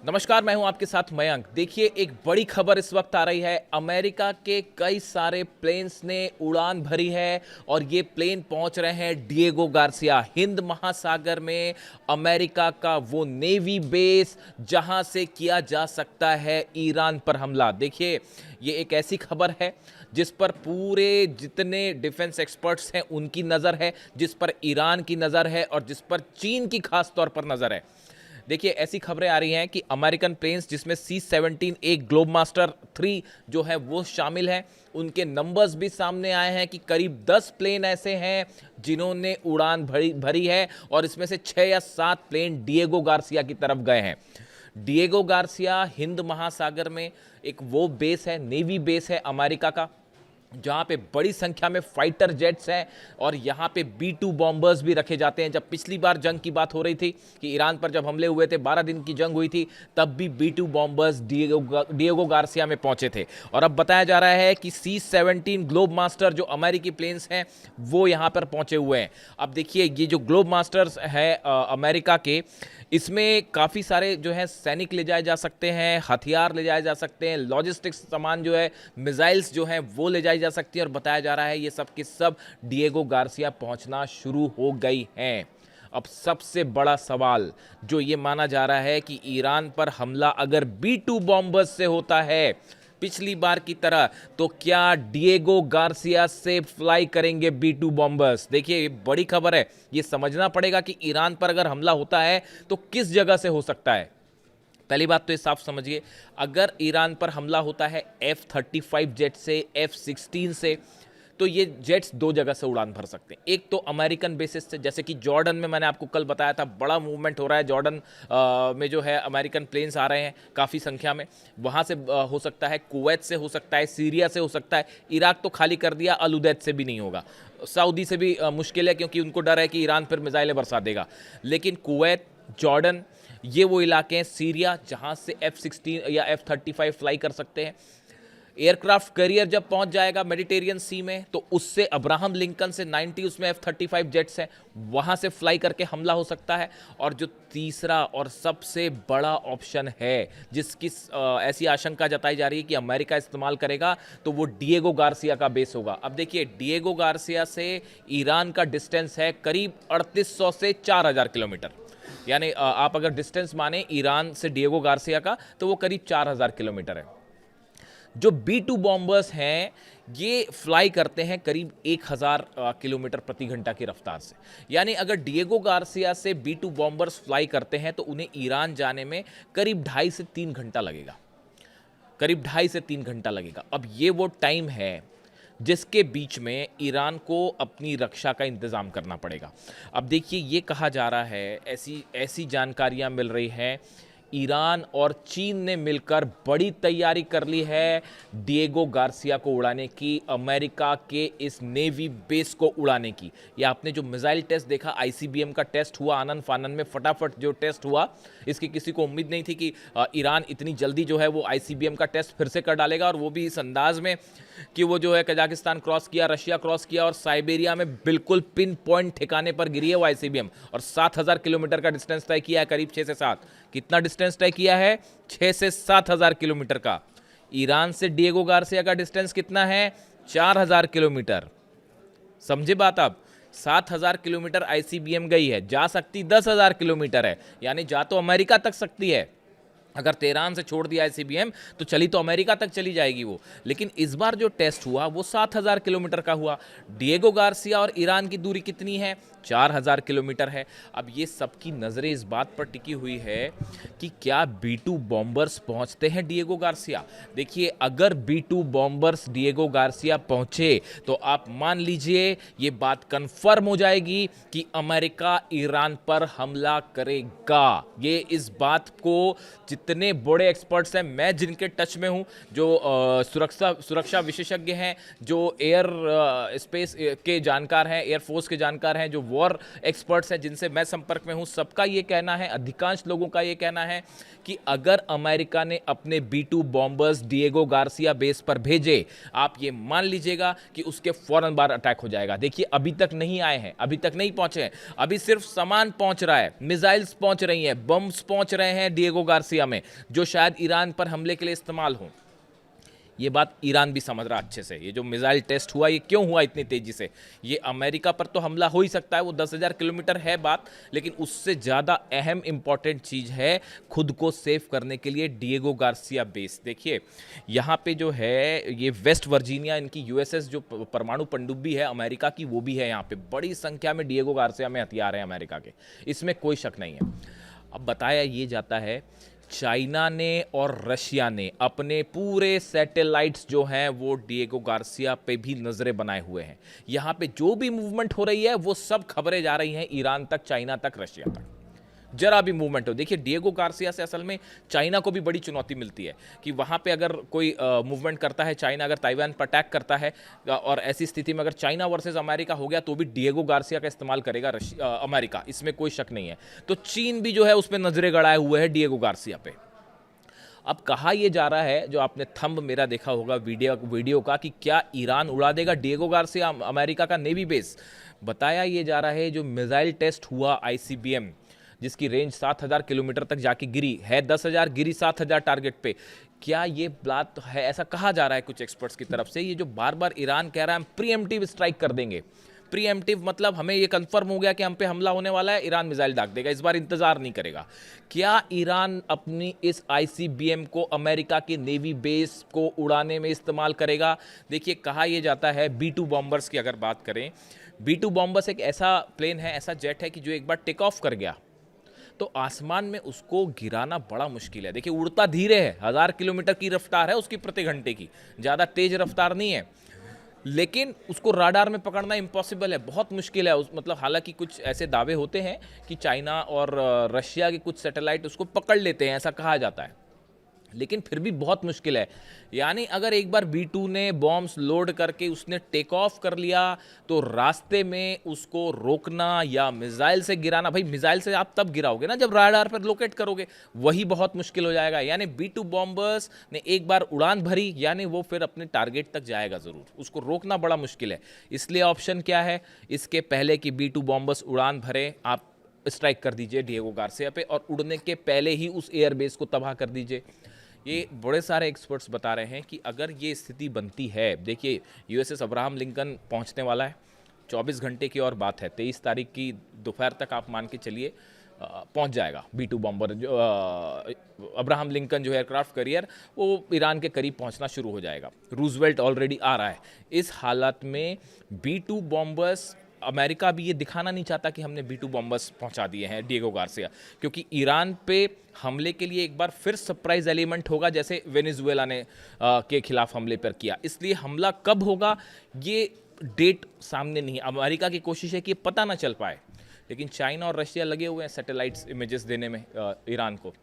नमस्कार, मैं हूं आपके साथ मयंक। देखिए, एक बड़ी खबर इस वक्त आ रही है। अमेरिका के कई सारे प्लेन्स ने उड़ान भरी है और ये प्लेन पहुंच रहे हैं डिएगो गार्सिया, हिंद महासागर में अमेरिका का वो नेवी बेस जहां से किया जा सकता है ईरान पर हमला। देखिए, ये एक ऐसी खबर है जिस पर पूरे जितने डिफेंस एक्सपर्ट्स हैं उनकी नज़र है, जिस पर ईरान की नज़र है और जिस पर चीन की खास तौर पर नज़र है। देखिए, ऐसी खबरें आ रही हैं कि अमेरिकन प्लेन्स जिसमें C-17 एक ग्लोबमास्टर 3 जो है वो शामिल है, उनके नंबर्स भी सामने आए हैं कि करीब 10 प्लेन ऐसे हैं जिन्होंने उड़ान भरी है और इसमें से 6 या 7 प्लेन डिएगो गार्सिया की तरफ गए हैं। डिएगो गार्सिया हिंद महासागर में एक वो बेस है, नेवी बेस है अमेरिका का, जहां पे बड़ी संख्या में फाइटर जेट्स हैं और यहां पे B-2 बॉम्बर्स भी रखे जाते हैं। जब पिछली बार जंग की बात हो रही थी कि ईरान पर जब हमले हुए थे, 12 दिन की जंग हुई थी, तब भी B-2 बॉम्बर्स डिएगो गार्सिया में पहुंचे थे। और अब बताया जा रहा है कि C-17 ग्लोब मास्टर जो अमेरिकी प्लेन्स हैं वो यहां पर पहुंचे हुए हैं। अब देखिए, ये जो ग्लोब मास्टर्स है अमेरिका के, इसमें काफ़ी सारे जो है सैनिक ले जाए जा सकते हैं, हथियार ले जाए जा सकते हैं, लॉजिस्टिक्स सामान जो है, मिसाइल्स जो हैं वो ले जाई जा सकती है। और बताया जा रहा है ये सब के सब डिएगो गार्सिया पहुंचना शुरू हो गई हैं। अब सबसे बड़ा सवाल जो ये माना जा रहा है कि ईरान पर हमला अगर B-2 बॉम्बर्स से होता है पिछली बार की तरह, तो क्या डिएगो गार्सिया से फ्लाई करेंगे B-2 बॉम्बर्स? देखिए, ये बड़ी खबर है। ये समझना पड़ेगा कि ईरान पर अगर हमला होता है तो किस जगह से हो सकता है। पहली बात तो ये साफ समझिए, अगर ईरान पर हमला होता है F-35 जेट से, F-16 से, तो ये जेट्स दो जगह से उड़ान भर सकते हैं। एक तो अमेरिकन बेसिस से, जैसे कि जॉर्डन में मैंने आपको कल बताया था, बड़ा मूवमेंट हो रहा है जॉर्डन में जो है अमेरिकन प्लेन्स आ रहे हैं काफ़ी संख्या में। वहाँ से हो सकता है, कुवैत से हो सकता है, सीरिया से हो सकता है, इराक तो खाली कर दिया, अल उदैद से भी नहीं होगा, सऊदी से भी मुश्किल है क्योंकि उनको डर है कि ईरान फिर मिसाइलें बरसा देगा। लेकिन कुवैत, जॉर्डन, ये वो इलाके हैं, सीरिया, जहाँ से F-16 या F-35 फ्लाई कर सकते हैं। एयरक्राफ्ट कैरियर जब पहुंच जाएगा मेडिटेरियन सी में, तो उससे अब्राहम लिंकन से 90 उसमें F-35 जेट्स हैं, वहां से फ्लाई करके हमला हो सकता है। और जो तीसरा और सबसे बड़ा ऑप्शन है जिसकी ऐसी आशंका जताई जा रही है कि अमेरिका इस्तेमाल करेगा, तो वो डिएगो गार्सिया का बेस होगा। अब देखिए, डिएगो गार्सिया से ईरान का डिस्टेंस है करीब 3800 से 4000 किलोमीटर। यानी आप अगर डिस्टेंस माने ईरान से डिएगो गार्सिया का, तो वो करीब 4000 किलोमीटर है। जो B-2 बॉम्बर्स हैं ये फ्लाई करते हैं करीब 1000 किलोमीटर प्रति घंटा की रफ्तार से। यानी अगर डिएगो गार्सिया से B-2 बॉम्बर्स फ्लाई करते हैं तो उन्हें ईरान जाने में करीब 2.5 से 3 घंटा लगेगा, करीब 2.5 से 3 घंटा लगेगा। अब ये वो टाइम है जिसके बीच में ईरान को अपनी रक्षा का इंतज़ाम करना पड़ेगा। अब देखिए, ये कहा जा रहा है, ऐसी जानकारियां मिल रही हैं, ईरान और चीन ने मिलकर बड़ी तैयारी कर ली है डिएगो गार्सिया को उड़ाने की, अमेरिका के इस नेवी बेस को उड़ाने की। ये आपने जो मिसाइल टेस्ट देखा, ICBM का टेस्ट हुआ आनन फानन में, फटाफट जो टेस्ट हुआ, इसकी किसी को उम्मीद नहीं थी कि ईरान इतनी जल्दी जो है वो ICBM का टेस्ट फिर से कर डालेगा, और वो भी इस अंदाज में कि वो जो है कजाकिस्तान क्रॉस किया, रशिया क्रॉस किया और साइबेरिया में बिल्कुल पिन पॉइंट ठिकाने पर गिरी है वो ICBM। और 7000 किलोमीटर का डिस्टेंस तय किया है, करीब 6 से 7। कितना डिस्टेंस तय किया है? 6 से 7000 किलोमीटर का। ईरान से डिएगो गार्सिया का डिस्टेंस कितना है? 4000 किलोमीटर। समझे बात आप? 7000 किलोमीटर ICBM गई है, जा सकती 10,000 किलोमीटर है, यानी जा तो अमेरिका तक सकती है। अगर तेहरान से छोड़ दिया ICBM तो चली तो अमेरिका तक चली जाएगी वो। लेकिन इस बार जो टेस्ट हुआ वो 7000 किलोमीटर का हुआ। डिएगो गार्सिया और ईरान की दूरी कितनी है? 4000 किलोमीटर है। अब ये सबकी नज़रें इस बात पर टिकी हुई है कि क्या B-2 बॉम्बर्स पहुंचते हैं डिएगो गार्सिया। देखिए, अगर B-2 बॉम्बर्स डिएगो गार्सिया पहुंचे तो आप मान लीजिए ये बात कंफर्म हो जाएगी कि अमेरिका ईरान पर हमला करेगा। ये इस बात को जितने बड़े एक्सपर्ट्स हैं, मैं जिनके टच में हूं, जो सुरक्षा विशेषज्ञ हैं, जो एयर स्पेस के जानकार हैं, एयरफोर्स के जानकार हैं, जो वॉर एक्सपर्ट्स हैं जिनसे मैं संपर्क में हूं, सबका ये कहना है, अधिकांश लोगों का ये कहना है कि अगर अमेरिका ने अपने B2 bombers Diego Garcia base पर भेजे, आप ये मान लीजिएगा कि उसके फौरन बाद अटैक हो जाएगा। देखिए अभी तक नहीं आए हैं, अभी तक नहीं पहुंचे हैं, अभी सिर्फ सामान पहुंच रहा है, मिसाइल्स पहुंच रही हैं, बम्स पहुंच रहे हैं डिएगो गार्सिया में, जो शायद ईरान पर हमले के लिए इस्तेमाल हों। ये बात ईरान भी समझ रहा अच्छे से। ये जो मिसाइल टेस्ट हुआ, ये क्यों हुआ इतनी तेजी से? ये अमेरिका पर तो हमला हो ही सकता है, वो 10,000 किलोमीटर है बात, लेकिन उससे ज़्यादा अहम इंपॉर्टेंट चीज़ है खुद को सेव करने के लिए डिएगो गार्सिया बेस। देखिए यहाँ पे जो है ये वेस्ट वर्जीनिया, इनकी यूएसएस जो परमाणु पनडुब्बी है अमेरिका की, वो भी है यहाँ पे। बड़ी संख्या में डिएगो गार्सिया में हथियार हैं अमेरिका के, इसमें कोई शक नहीं है। अब बताया ये जाता है चाइना ने और रशिया ने अपने पूरे सैटेलाइट्स जो हैं वो डिएगो गार्सिया पे भी नज़रें बनाए हुए हैं। यहाँ पे जो भी मूवमेंट हो रही है वो सब खबरें जा रही हैं ईरान तक, चाइना तक, रशिया तक। जरा भी मूवमेंट हो, देखिए डिएगो गार्सिया से असल में चाइना को भी बड़ी चुनौती मिलती है कि वहाँ पे अगर कोई मूवमेंट करता है चाइना, अगर ताइवान पर अटैक करता है, और ऐसी स्थिति में अगर चाइना वर्सेस अमेरिका हो गया तो भी डिएगो गार्सिया का इस्तेमाल करेगा अमेरिका, इसमें कोई शक नहीं है। तो चीन भी जो है उस पर नजरें गड़ाए हुए है डिएगो गार्सिया पे। अब कहा यह जा रहा है, जो आपने थंब मेरा देखा होगा वीडियो का, कि क्या ईरान उड़ा देगा डिएगो गार्सिया, अमेरिका का नेवी बेस। बताया यह जा रहा है जो मिसाइल टेस्ट हुआ ICBM, जिसकी रेंज 7,000 किलोमीटर तक जाके गिरी है, 10,000 गिरी 7,000 टारगेट पे। क्या ये बात है? ऐसा कहा जा रहा है कुछ एक्सपर्ट्स की तरफ से। ये जो बार बार ईरान कह रहा है हम प्रीएम्प्टिव स्ट्राइक कर देंगे, प्रीएम्प्टिव मतलब हमें ये कंफर्म हो गया कि हम पे हमला होने वाला है, ईरान मिसाइल दाग देगा, इस बार इंतजार नहीं करेगा। क्या ईरान अपनी इस ICBM को अमेरिका के नेवी बेस को उड़ाने में इस्तेमाल करेगा? देखिए कहा यह जाता है B2 बॉम्बर्स की अगर बात करें, B2 बॉम्बर्स एक ऐसा प्लेन है, ऐसा जेट है कि जो एक बार टेक ऑफ कर गया तो आसमान में उसको गिराना बड़ा मुश्किल है। देखिए उड़ता धीरे है, 1000 किलोमीटर की रफ्तार है उसकी प्रति घंटे की, ज़्यादा तेज रफ्तार नहीं है, लेकिन उसको राडार में पकड़ना इम्पॉसिबल है, बहुत मुश्किल है। मतलब हालांकि कुछ ऐसे दावे होते हैं कि चाइना और रशिया के कुछ सैटेलाइट उसको पकड़ लेते हैं, ऐसा कहा जाता है, लेकिन फिर भी बहुत मुश्किल है। यानी अगर एक बार B2 ने बॉम्ब्स लोड करके उसने टेक ऑफ कर लिया तो रास्ते में उसको रोकना या मिसाइल से गिराना, भाई मिसाइल से आप तब गिराओगे ना जब राडार पर लोकेट करोगे, वही बहुत मुश्किल हो जाएगा। यानी B2 बॉम्बर्स ने एक बार उड़ान भरी, यानी वो फिर अपने टारगेट तक जाएगा ज़रूर, उसको रोकना बड़ा मुश्किल है। इसलिए ऑप्शन क्या है, इसके पहले कि B2 बॉम्बर्स उड़ान भरे, आप स्ट्राइक कर दीजिए डिएगो गार्सिया पे, और उड़ने के पहले ही उस एयरबेस को तबाह कर दीजिए। ये बड़े सारे एक्सपर्ट्स बता रहे हैं कि अगर ये स्थिति बनती है, देखिए USS अब्राहम लिंकन पहुंचने वाला है, 24 घंटे की और बात है, 23 तारीख की दोपहर तक आप मान के चलिए पहुंच जाएगा B2 बॉम्बर। जो अब्राहम लिंकन जो एयरक्राफ्ट कैरियर, वो ईरान के करीब पहुंचना शुरू हो जाएगा। रूजवेल्ट ऑलरेडी आ रहा है। इस हालत में B2 बॉम्बर्स, अमेरिका भी ये दिखाना नहीं चाहता कि हमने B2 बॉम्बर्स पहुंचा दिए हैं डिएगो गार्सिया, क्योंकि ईरान पे हमले के लिए एक बार फिर सरप्राइज एलिमेंट होगा, जैसे वेनेजुएला ने के खिलाफ हमले पर किया। इसलिए हमला कब होगा ये डेट सामने नहीं। अमेरिका की कोशिश है कि ये पता ना चल पाए, लेकिन चाइना और रशिया लगे हुए हैं सैटेलाइट्स इमेजेस देने में ईरान को।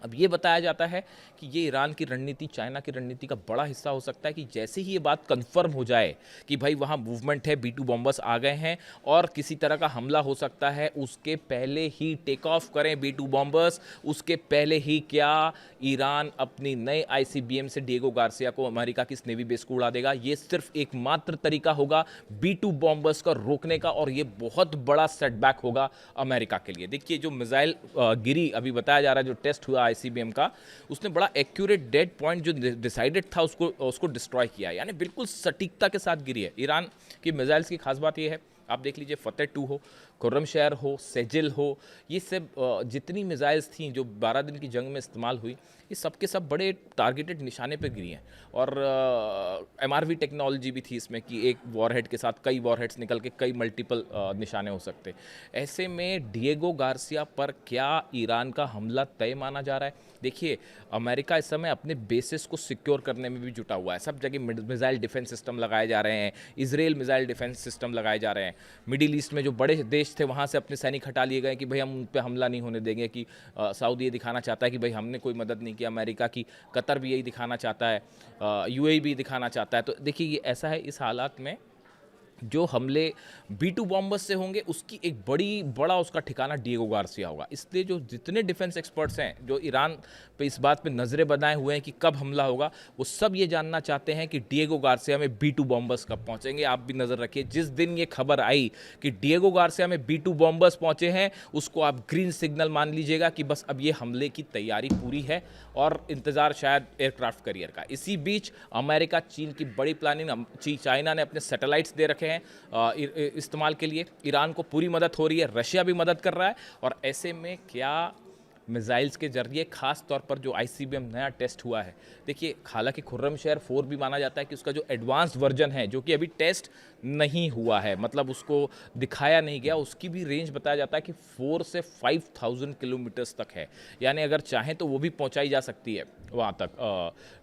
अब ये बताया जाता है कि ये ईरान की रणनीति, चाइना की रणनीति का बड़ा हिस्सा हो सकता है कि जैसे ही ये बात कंफर्म हो जाए कि भाई वहाँ मूवमेंट है, B2 बॉम्बर्स आ गए हैं और किसी तरह का हमला हो सकता है, उसके पहले ही टेक ऑफ करें B2 बॉम्बर्स। उसके पहले ही क्या ईरान अपनी नए ICBM से डिएगो गार्सिया को, अमेरिका की इस नेवी बेस को उड़ा देगा। ये सिर्फ एकमात्र तरीका होगा B2 बॉम्बर्स का रोकने का, और ये बहुत बड़ा सेटबैक होगा अमेरिका के लिए। देखिए जो मिसाइल गिरी, अभी बताया जा रहा है जो टेस्ट हुआ ICBM का, उसने बड़ा एक्यूरेट डेड पॉइंट जो डिसाइडेड था उसको डिस्ट्रॉय किया, यानी बिल्कुल सटीकता के साथ गिरी है। ईरान की मिसाइल्स की खास बात यह है, आप देख लीजिए फतेह 2 हो, खुर्रमशहर हो, सेजिल हो, ये सब जितनी मिसाइल्स थी जो 12 दिन की जंग में इस्तेमाल हुई, ये सब के सब बड़े टारगेटेड निशाने पे गिरी हैं। और MRV टेक्नोलॉजी भी थी इसमें कि एक वॉरहेड के साथ कई वॉरहेड्स निकल के कई मल्टीपल निशाने हो सकते। ऐसे में डिएगो गार्सिया पर क्या ईरान का हमला तय माना जा रहा है? देखिए अमेरिका इस समय अपने बेसिस को सिक्योर करने में भी जुटा हुआ है। सब जगह मिसाइल डिफेंस सिस्टम लगाए जा रहे हैं, इजराइल मिसाइल डिफेंस सिस्टम लगाए जा रहे हैं। मिडिल ईस्ट में जो बड़े देश थे वहाँ से अपने सैनिक हटा लिए गए कि भाई हम उन पर हमला नहीं होने देंगे, कि सऊदी ये दिखाना चाहता है कि भाई हमने कोई मदद नहीं किया, अमेरिका की कतर भी यही दिखाना चाहता है, UAE भी दिखाना चाहता है। तो देखिए ये ऐसा है, इस हालात में जो हमले B2 बॉम्बर्स से होंगे उसकी एक बड़ा उसका ठिकाना डिएगो गार्सिया होगा। इसलिए जो जितने डिफेंस एक्सपर्ट्स हैं जो ईरान पे इस बात पे नज़रें बनाए हुए हैं कि कब हमला होगा, वो सब ये जानना चाहते हैं कि डिएगो गार्सिया में B2 बॉम्बर्स कब पहुंचेंगे। आप भी नज़र रखिए, जिस दिन ये खबर आई कि डिएगो गार्सिया में B2 बॉम्बर्स पहुंचे हैं, उसको आप ग्रीन सिग्नल मान लीजिएगा कि बस अब ये हमले की तैयारी पूरी है और इंतज़ार शायद एयरक्राफ्ट कैरियर का। इसी बीच अमेरिका चीन की बड़ी प्लानिंग, चाइना ने अपने सैटेलाइट्स दे रखे हैं इस्तेमाल के लिए। ईरान को पूरी मदद हो रही है, रशिया भी मदद कर रहा है। और ऐसे में क्या मिसाइल्स के जरिए खास तौर पर जो ICBM नया टेस्ट हुआ है, देखिए हालांकि खुर्रमशेर 4 भी माना जाता है कि उसका जो एडवांस्ड वर्जन है जो कि अभी टेस्ट नहीं हुआ है, मतलब उसको दिखाया नहीं गया, उसकी भी रेंज बताया जाता है कि 4 से 5000 किलोमीटर्स तक है। यानी अगर चाहें तो वो भी पहुंचाई जा सकती है वहाँ तक,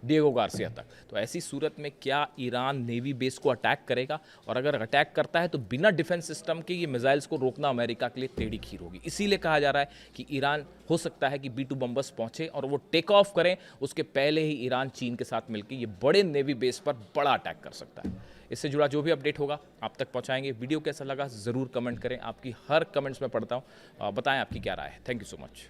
डिएगो गार्सिया तक। तो ऐसी सूरत में क्या ईरान नेवी बेस को अटैक करेगा? और अगर अटैक करता है तो बिना डिफेंस सिस्टम के ये मिसाइल्स को रोकना अमेरिका के लिए टेढ़ी खीर होगी। इसीलिए कहा जा रहा है कि ईरान हो सकता है कि B2 बम्बर्स पहुंचे और वो टेक ऑफ करें, उसके पहले ही ईरान चीन के साथ मिलकर ये बड़े नेवी बेस पर बड़ा अटैक कर सकता है। इससे जुड़ा जो भी अपडेट होगा आप तक पहुंचाएंगे। वीडियो कैसा लगा ज़रूर कमेंट करें, आपकी हर कमेंट्स में पढ़ता हूं। बताएं आपकी क्या राय है। Thank you so much.